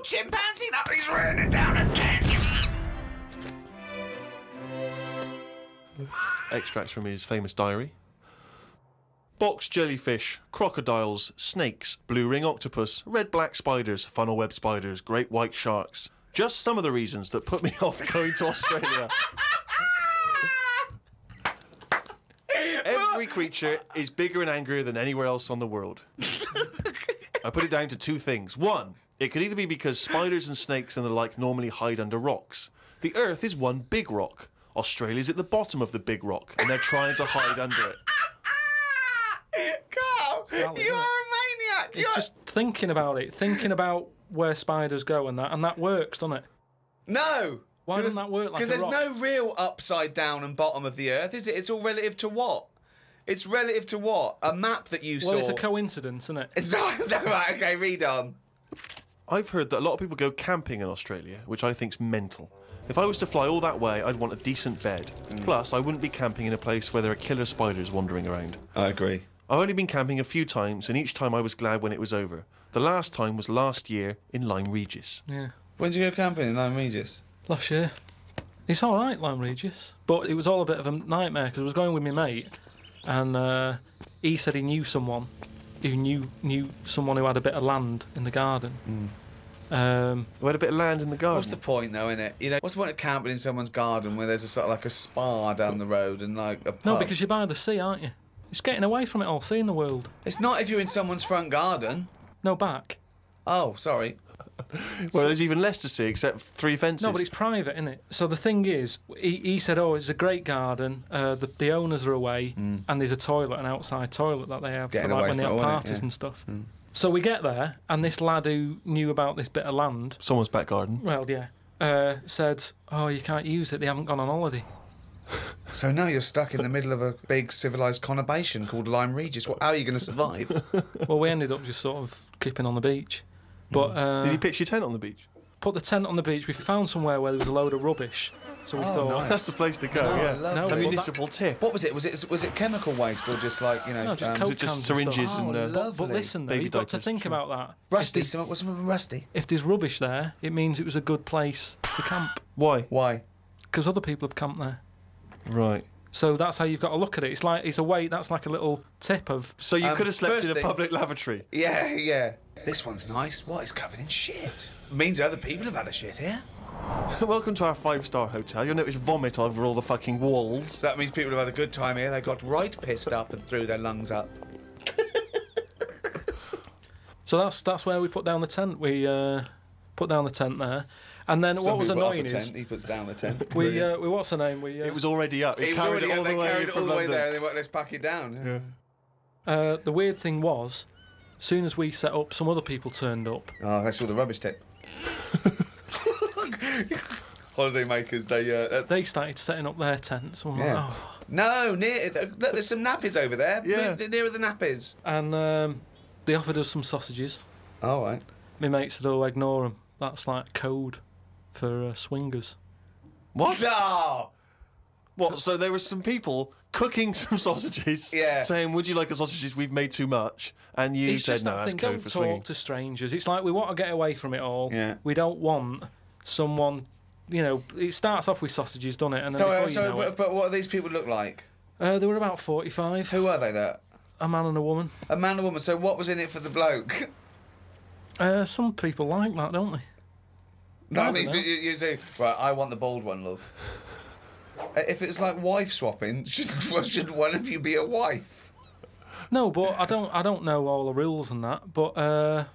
chimpanzee! That he's raining down again! Extracts from his famous diary. Box jellyfish, crocodiles, snakes, blue ring octopus, red-black spiders, funnel web spiders, great white sharks. Just some of the reasons that put me off going to Australia. Every creature is bigger and angrier than anywhere else on the world. I put it down to two things. One, it could either be because spiders and snakes and the like normally hide under rocks. The Earth is one big rock. Australia's at the bottom of the big rock, and they're trying to hide under it. Carl, you are a maniac! It's just thinking about it, thinking about where spiders go and that works, doesn't it? No! Why doesn't that work like a Because rock? there's no real upside down and bottom of the Earth, is it? It's all relative to what? It's relative to what? A map that you saw. Well, it's a coincidence, isn't it? No, right, okay, read on. I've heard that a lot of people go camping in Australia, which I think's mental. If I was to fly all that way, I'd want a decent bed. Plus, I wouldn't be camping in a place where there are killer spiders wandering around. I agree. I've only been camping a few times, and each time I was glad when it was over. The last time was last year in Lyme Regis. Yeah. When did you go camping in Lyme Regis? Last year. It's all right, Lyme Regis, but it was all a bit of a nightmare because I was going with my mate, and he said he knew someone who knew someone who had a bit of land in the garden. We had a bit of land in the garden. What's the point, though, innit? You know, what's the point of camping in someone's garden where there's a sort of like a spa down the road and like a pub? No, because you're by the sea, aren't you? It's getting away from it all, seeing the world. It's not if you're in someone's front garden. No, back. Oh, sorry. Well, there's even less to see except 3 fences. No, but it's private, isn't it? So the thing is, he said, oh, it's a great garden, the owners are away, and there's a toilet, an outside toilet that they have Getting for, like, away when they from have it, parties yeah. and stuff. So we get there, and this lad who knew about this bit of land, Someone's back garden. well, yeah, said, oh, you can't use it, they haven't gone on holiday. So now you're stuck in the middle of a big civilised conurbation called Lyme Regis. How are you going to survive? Well, we ended up just sort of keeping on the beach. But Did you pitch your tent on the beach? put the tent on the beach. We found somewhere where there was a load of rubbish. So we thought, nice. That's the place to go, Oh, yeah. lovely. No, A but municipal tip. What was it? Was it chemical waste or just like, you know... no, just Coke just cans and syringes stuff. and, lovely. But listen, though, Baby you've got to diapers, think sure. about that. Rusty, what's something rusty? If there's rubbish there, it means it was a good place to camp. Why? Why? Because other people have camped there. Right. So that's how you've got to look at it. It's a way, that's like a little tip of... So you could have slept first in a thing- public lavatory. Yeah, yeah. This one's nice. What? It's covered in shit. Means other people have had a shit here. Welcome to our 5-star hotel. You'll notice vomit over all the fucking walls. So that means people have had a good time here. They got right pissed up and threw their lungs up. So that's where we put down the tent. We put down the tent there. And then Some what was people put up a annoying is... tent, he puts down a tent. We what's her name? We It was already up. It was carried already it all they the way carried it all from the way London. there and they went, let's pack it down. Yeah. the weird thing was, as soon as we set up, some other people turned up. Oh, that's all the rubbish tip. Holiday makers, They started setting up their tents. And we're like, Yeah. oh. No, look, there's some nappies over there. Yeah. Nearer the nappies. And they offered us some sausages. All right. My mate said, oh, ignore them. That's like code for swingers. What? No! What? So there were some people cooking some sausages, Yeah. saying, "Would you like the sausages? We've made too much." And you It's said, just "No, that that's thing, code don't for talk swinging." to strangers. It's like we want to get away from it all. Yeah. We don't want someone, you know, it starts off with sausages, doesn't it? And then before you know but what do these people look like? it, they were about 45. Who are they there? A man and a woman. A man and a woman. So what was in it for the bloke? Some people like that, don't they? That I means don't know. you say, right, I want the bald one, love. If it's like wife swapping, should one of you be a wife? No, but I don't know all the rules and that. But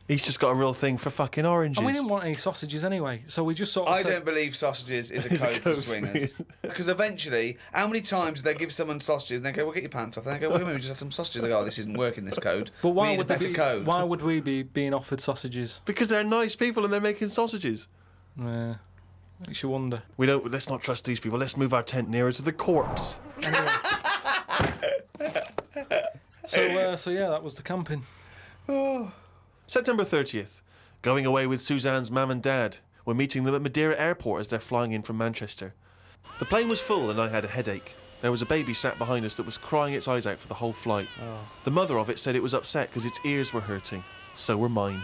He's just got a real thing for fucking oranges. and we didn't want any sausages anyway, so we just sort of I said, don't believe sausages is a It's a code for code for swingers. swingers. Because eventually, how many times do they give someone sausages and they go, well, get your pants off. And they go, well, we just have some sausages. They go, oh, this isn't working, this code. But we why need would a better code. Why would we be being offered sausages? Because they're nice people and they're making sausages. Makes you wonder. We don't. Let's not trust these people. Let's move our tent nearer to the corpse. Anyway. So yeah, that was the camping. September 30th. Going away with Suzanne's mum and dad. We're meeting them at Madeira Airport as they're flying in from Manchester. The plane was full and I had a headache. There was a baby sat behind us that was crying its eyes out for the whole flight. Oh. The mother of it said it was upset because its ears were hurting. So were mine.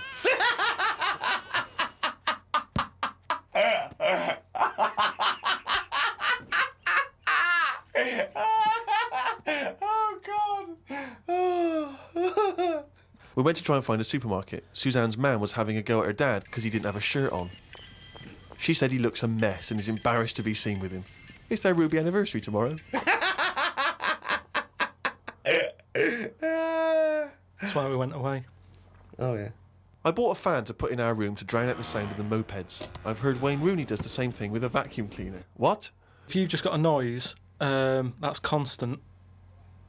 We went to try and find a supermarket. Suzanne's man was having a go at her dad because he didn't have a shirt on. She said he looks a mess and is embarrassed to be seen with him. It's their Ruby anniversary tomorrow. That's why we went away. Oh, yeah. I bought a fan to put in our room to drown out the sound of the mopeds. I've heard Wayne Rooney does the same thing with a vacuum cleaner. What? If you've just got a noise that's constant,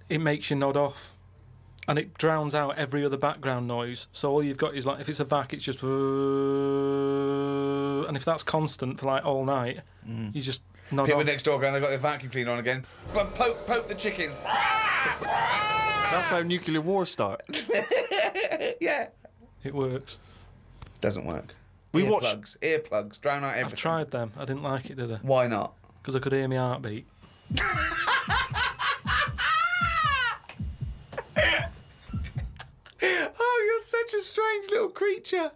it makes you nod off. And it drowns out every other background noise. So all you've got is, like, if it's a vac, it's just... And if that's constant for, like, all night, you just nod People off. next door going, they've got their vacuum cleaner on again. But poke the chicken. That's how nuclear wars start. Yeah. It works. Doesn't work. We Earplugs, drown out everything. I've tried them. I didn't like it, did I? Why not? Because I could hear my heartbeat. Oh, you're such a strange little creature.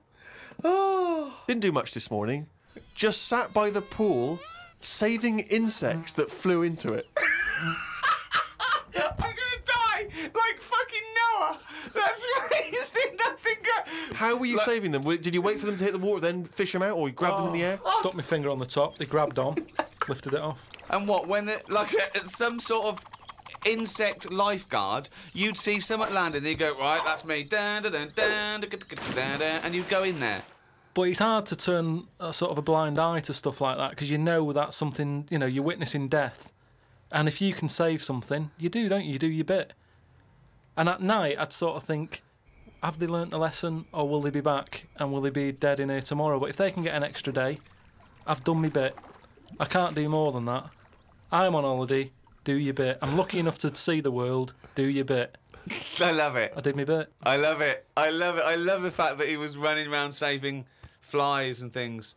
Oh. Didn't do much this morning. Just sat by the pool, saving insects that flew into it. I'm gonna die like fucking Noah. That's amazing. Nothing good. How were you saving them? Did you wait for them to hit the water, then fish them out, or you grabbed them in the air? Stuck my finger on the top. They grabbed on, lifted it off. And what, when it, like some sort of insect lifeguard, you'd see someone landing and you'd go, right, that's me, and you'd go in there. But it's hard to turn a sort of a blind eye to stuff like that because you know that's something, you know, you're witnessing death. And if you can save something, you do, don't you? You do your bit. And at night, I'd sort of think, have they learnt the lesson or will they be back and will they be dead in here tomorrow? But if they can get an extra day, I've done my bit. I can't do more than that. I'm on holiday. Do your bit. I'm lucky enough to see the world. Do your bit. I love it. I did my bit. I love it. I love it. I love the fact that he was running around saving flies and things.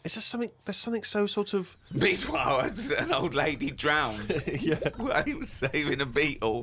It's just something. There's something so sort of. Meanwhile, an old lady drowned Yeah. while he was saving a beetle.